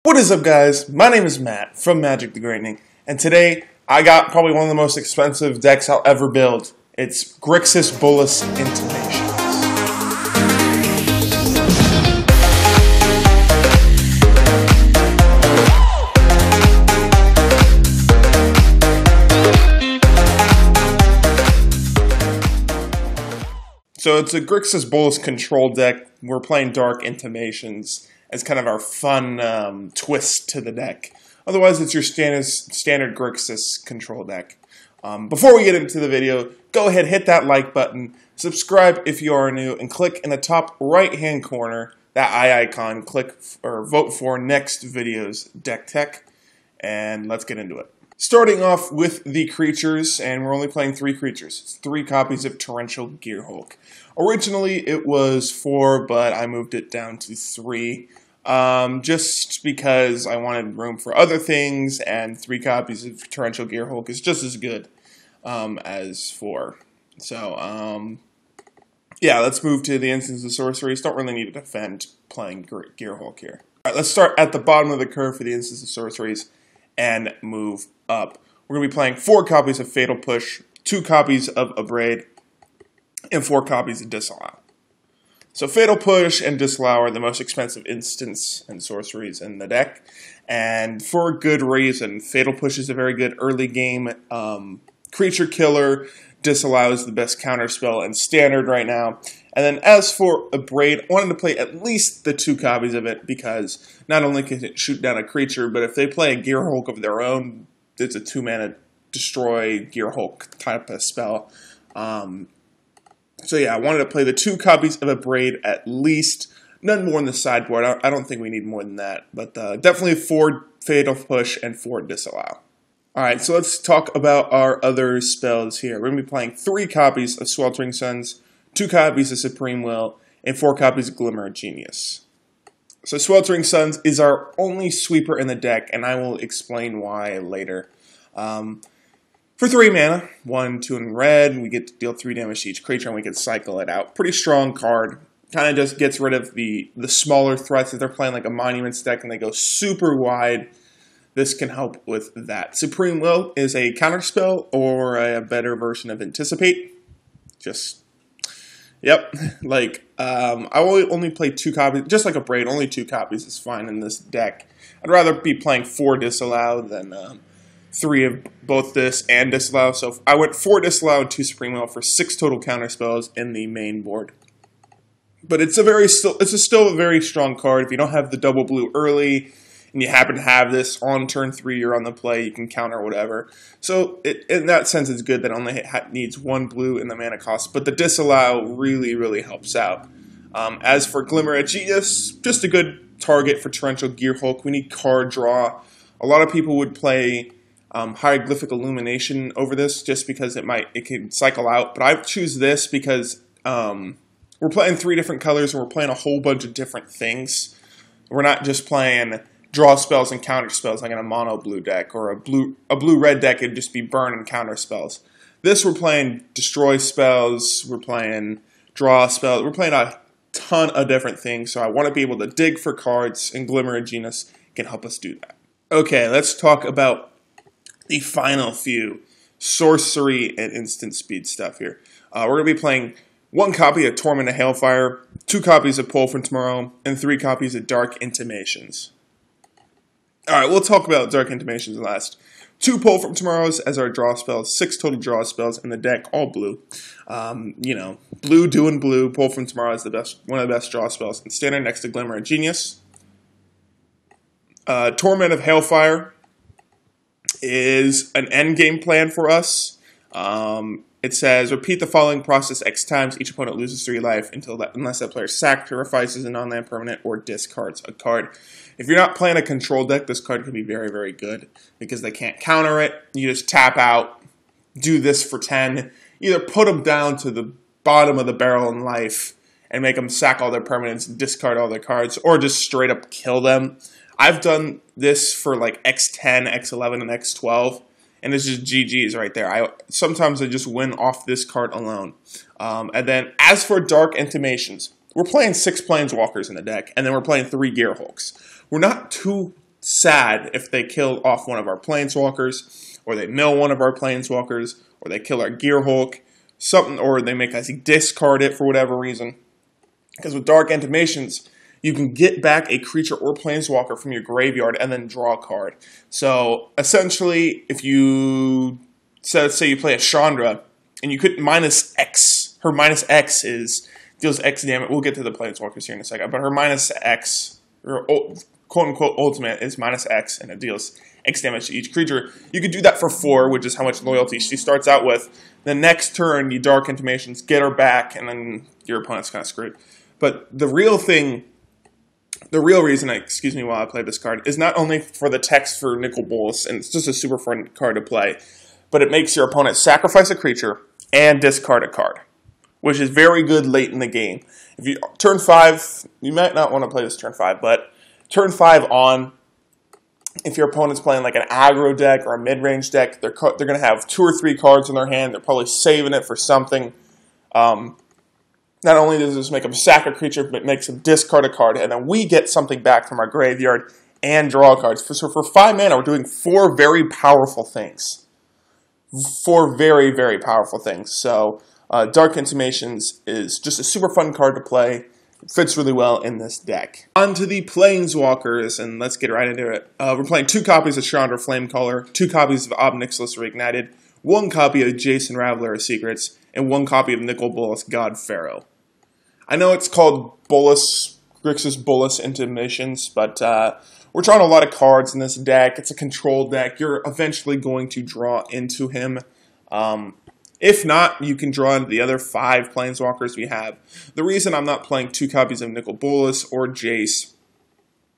What is up, guys? My name is Matt from Magic the Greatening, and today I got probably one of the most expensive decks I'll ever build. It's Grixis Bolas Intimations. So it's a Grixis Bolas control deck. We're playing Dark Intimations as kind of our fun twist to the deck. Otherwise, it's your standard Grixis control deck. Before we get into the video, go ahead, hit that like button, subscribe if you are new, and click in the top right-hand corner, that eye icon, click or vote for next video's deck tech, and let's get into it. Starting off with the creatures, and we're only playing 3 creatures. It's 3 copies of Torrential Gearhulk. Originally it was 4, but I moved it down to 3. Just because I wanted room for other things, and 3 copies of Torrential Gearhulk is just as good as 4. So, yeah, let's move to the instance of sorceries. Don't really need to defend playing Gearhulk here. Alright, let's start at the bottom of the curve for the instance of sorceries and move up. We're going to be playing 4 copies of Fatal Push, 2 copies of Abrade, and 4 copies of Disallow. So Fatal Push and Disallow are the most expensive instants and sorceries in the deck, and for good reason. Fatal Push is a very good early game creature killer. Disallow is the best counter spell in Standard right now. And then as for Abrade, I wanted to play at least the 2 copies of it because not only can it shoot down a creature, but if they play a Gearhulk of their own, it's a 2-mana destroy Gearhulk type of spell. So yeah, I wanted to play the 2 copies of Abrade at least, none more in the sideboard. I don't think we need more than that, but definitely 4 Fatal Push and 4 Disallow. Alright, so let's talk about our other spells here. We're going to be playing 3 copies of Sweltering Suns, 2 copies of Supreme Will, and 4 copies of Glimmer of Genius. So Sweltering Suns is our only sweeper in the deck, and I will explain why later. For 3 mana, 1, 2, and red, we get to deal 3 damage to each creature, and we can cycle it out. Pretty strong card. Kind of just gets rid of the smaller threats. If they're playing like a Monuments deck and they go super wide, this can help with that. Supreme Will is a counterspell or a better version of Anticipate. Just, yep. Like, I will only play 2 copies, just like Abrade, only 2 copies is fine in this deck. I'd rather be playing 4 Disallow than 3 of both this and Disallow. So I went 4 Disallow and 2 Supreme Will for 6 total counterspells in the main board. But it's still a very strong card. If you don't have the double blue early, and you happen to have this on turn 3, you're on the play, you can counter whatever. So in that sense, it's good that it only needs 1 blue in the mana cost. But the Disallow really, really helps out. As for Glimmer of Genius, just a good target for Torrential Gearhulk. We need card draw. A lot of people would play Hieroglyphic Illumination over this just because it can cycle out. But I choose this because we're playing 3 different colors and we're playing a whole bunch of different things. We're not just playing draw spells and counter spells like in a mono blue deck, or a blue-red deck. It'd just be burn and counter spells. This, we're playing destroy spells, we're playing draw spells, we're playing a ton of different things, so I want to be able to dig for cards, and Glimmer of Genius can help us do that. Okay, let's talk about the final few sorcery and instant speed stuff here. We're going to be playing 1 copy of Torment of Hailfire, 2 copies of Pull from Tomorrow, and 3 copies of Dark Intimations. Alright, we'll talk about Dark Intimations last. 2 Pull from Tomorrows as our draw spells, 6 total draw spells in the deck, all blue. You know, blue doing blue, Pull from Tomorrow is one of the best draw spells in Standard next to Glimmer of Genius. Torment of Hailfire is an endgame plan for us. It says, repeat the following process X times. Each opponent loses 3 life unless that player sacrifices a non-land permanent or discards a card. If you're not playing a control deck, this card can be very, very good because they can't counter it. You just tap out, do this for 10. Either put them down to the bottom of the barrel in life and make them sack all their permanents and discard all their cards, or just straight up kill them. I've done this for like X10, X11, and X12. And it's just GG's right there. Sometimes I just win off this card alone. And then as for Dark Intimations, we're playing 6 Planeswalkers in the deck, and then we're playing 3 Gearhulks. We're not too sad if they kill off one of our planeswalkers, or they mill one of our planeswalkers, or they kill our Gear Hulk, something, or they make us discard it for whatever reason. Because with Dark Intimations, you can get back a creature or planeswalker from your graveyard and then draw a card. So essentially, if you say you play a Chandra and you could minus X, her minus X deals X damage. We'll get to the planeswalkers here in a second, but her minus X, or quote unquote ultimate, is minus X, and it deals X damage to each creature. You could do that for 4, which is how much loyalty she starts out with. The next turn, you Dark Intimations, get her back, and then your opponent's kind of screwed. But the real reason, excuse me while I play this card, is not only for the text for Grixis Bolas, and it's just a super fun card to play, but it makes your opponent sacrifice a creature and discard a card, which is very good late in the game. If you turn 5, you might not want to play this turn 5, but turn 5 on, if your opponent's playing like an aggro deck or a mid-range deck, they're going to have 2 or 3 cards in their hand. They're probably saving it for something. Not only does this make them sack a creature, but it makes them discard a card, and then we get something back from our graveyard and draw cards. So for 5 mana, we're doing 4 very powerful things. 4 very, very powerful things. So Dark Intimations is just a super fun card to play. It fits really well in this deck. On to the Planeswalkers, and let's get right into it. We're playing 2 copies of Chandra Flamecaller, 2 copies of Obnixilis Reignited, 1 copy of Jason Raveler of Secrets, and 1 copy of Grixis Bolas God Pharaoh. I know it's called Grixis Bolas Intimations, but we're drawing a lot of cards in this deck. It's a control deck. You're eventually going to draw into him. If not, you can draw into the other 5 planeswalkers we have. The reason I'm not playing 2 copies of Grixis Bolas or Jace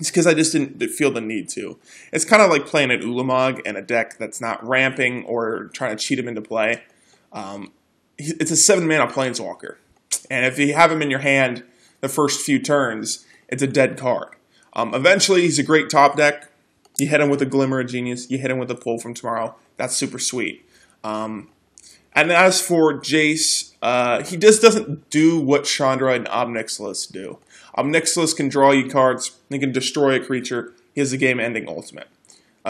is because I just didn't feel the need to. It's kind of like playing an Ulamog in a deck that's not ramping or trying to cheat him into play. It's a 7-mana planeswalker. And if you have him in your hand the first few turns, it's a dead card. Eventually, he's a great top deck. You hit him with a Glimmer of Genius. You hit him with a Pull from Tomorrow. That's super sweet. And as for Jace, he just doesn't do what Chandra and Obnixilis do. Obnixilis can draw you cards. He can destroy a creature. He has a game-ending ultimate.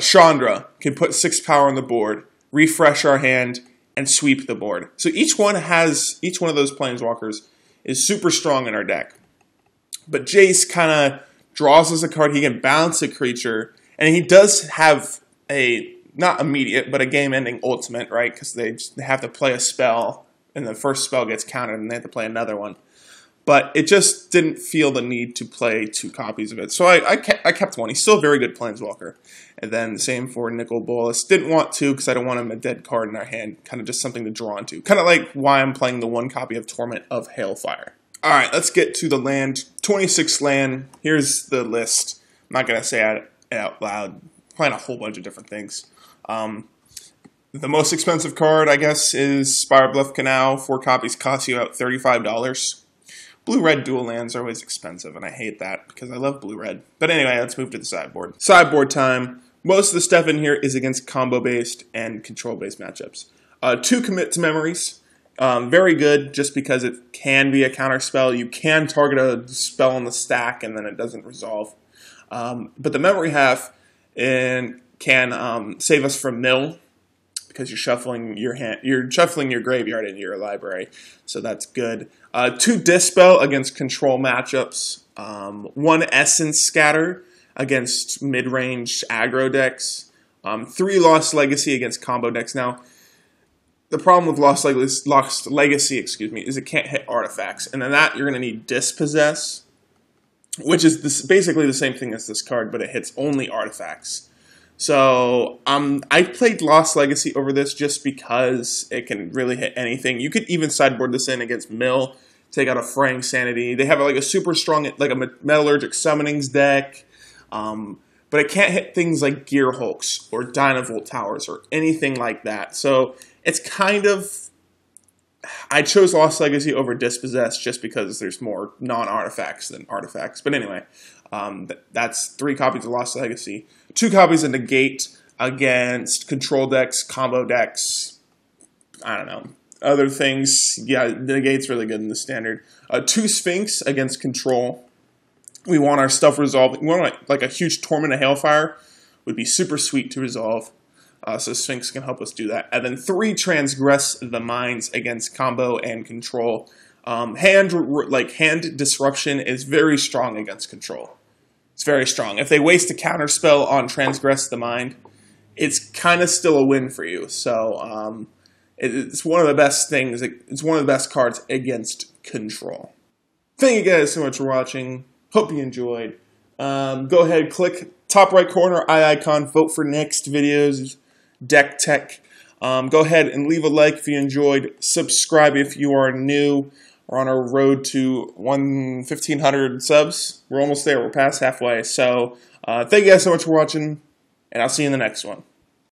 Chandra can put 6 power on the board, refresh our hand, and sweep the board. So each one of those planeswalkers is super strong in our deck. But Jace kind of draws us a card. He can bounce a creature, and he does have a, not immediate, but a game-ending ultimate, right? Because they have to play a spell, and the first spell gets countered, and they have to play another one. But it just didn't feel the need to play 2 copies of it. So I kept 1. He's still a very good planeswalker. And then the same for Grixis Bolas. Didn't want to because I don't want him a dead card in our hand. Kind of just something to draw into. Kind of like why I'm playing the 1 copy of Torment of Hailfire. Alright, let's get to the land. 26 land. Here's the list. I'm not going to say it out loud. I'm playing a whole bunch of different things. The most expensive card, I guess, is Spirebluff Canal. 4 copies cost you about $35. Blue-red dual lands are always expensive, and I hate that because I love blue-red. But anyway, let's move to the sideboard. Sideboard time. Most of the stuff in here is against combo-based and control-based matchups. 2 Commit to Memories. Very good, just because it can be a counter spell. You can target a spell on the stack, and then it doesn't resolve. But the Memory half can save us from mill, because you're shuffling your graveyard into your library, so that's good. 2 Dispel against control matchups. 1 Essence Scatter against mid-range aggro decks. 3 Lost Legacy against combo decks. Now, the problem with Lost Legacy, is it can't hit artifacts, and then that you're going to need Dispossess, which is basically the same thing as this card, but it hits only artifacts. So I played Lost Legacy over this just because it can really hit anything. You could even sideboard this in against Mill, take out a Fraying Sanity. They have like a super strong, like a Metallurgic Summonings deck, but it can't hit things like Gear Hulks or Dynavolt Towers or anything like that. So it's kind of, I chose Lost Legacy over Dispossess just because there's more non-artifacts than artifacts. But anyway, that's 3 copies of Lost Legacy. 2 copies of Negate against control decks, combo decks, I don't know, other things. Yeah, Negate's really good in the standard. 2 Sphinx against control. We want our stuff resolved. We want like a huge Torment of Hailfire would be super sweet to resolve. So Sphinx can help us do that. And then 3, Transgress the Minds against combo and control. Hand Disruption is very strong against control. It's very strong. If they waste a counter spell on Transgress the Mind, it's kind of still a win for you. So it's one of the best things. It's one of the best cards against control. Thank you guys so much for watching. Hope you enjoyed. Go ahead, click top right corner eye icon, vote for next videos, deck tech. Go ahead and leave a like if you enjoyed. Subscribe if you are new. We're on our road to 1,500 subs. We're almost there. We're past halfway. So thank you guys so much for watching, and I'll see you in the next one.